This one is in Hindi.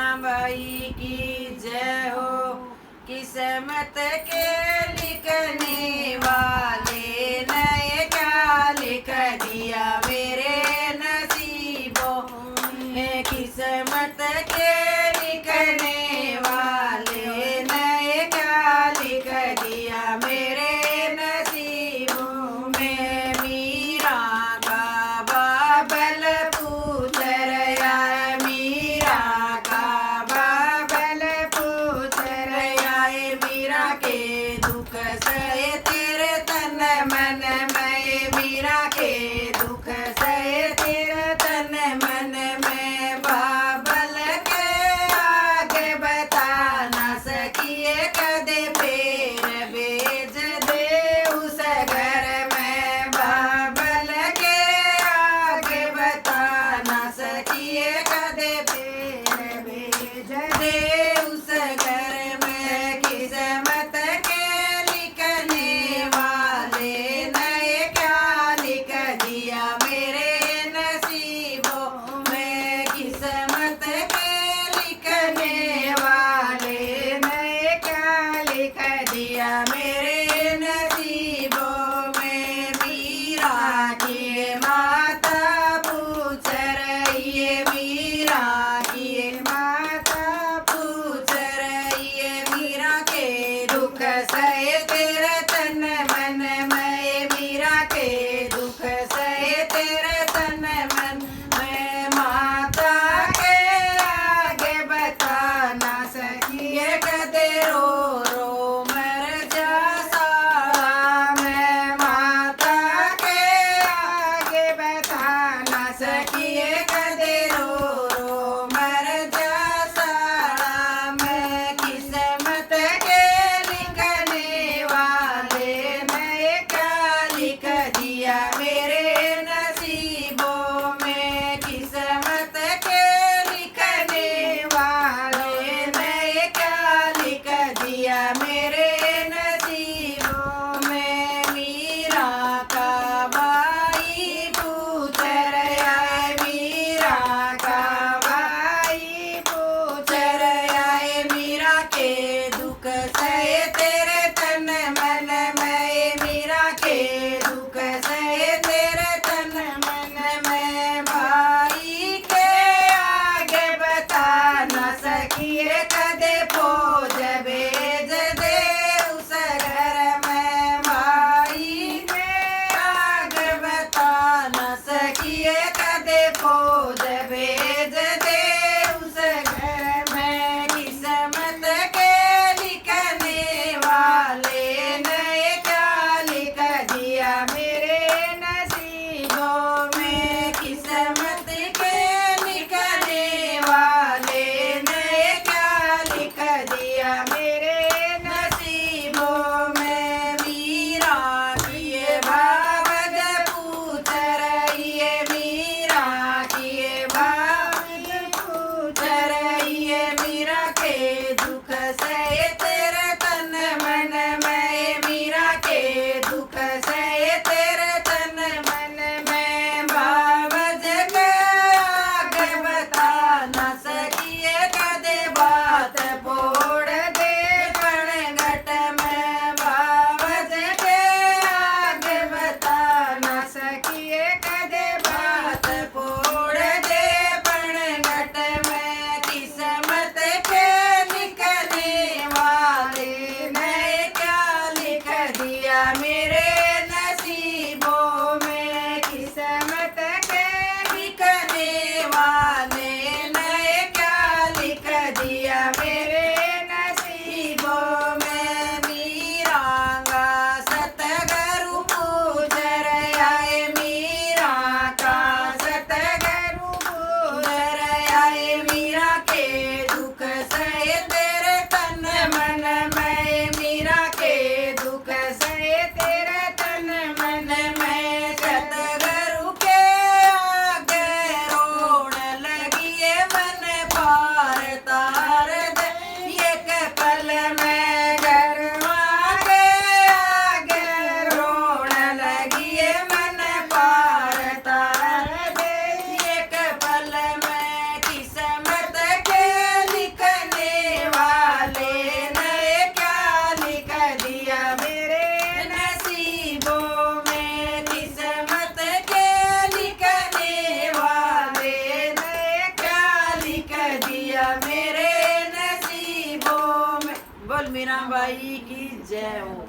मीराबाई की जय हो। किस्मत के लिखने वाले ने क्या लिख दिया मेरे नसीबों में। किस्मत के लिखने वाले ने क्या लिख दिया मेरे नसीबों में। मीरा का बाबल पुत्र आए, मीरा का बाबल पुत्र आए। मीरा के दुख दिया मेरे नसीबों में, किस्मत के लिखने वाले ने क्या लिख दिया मेरे नसीबों में। बोल मीराबाई की जय हो।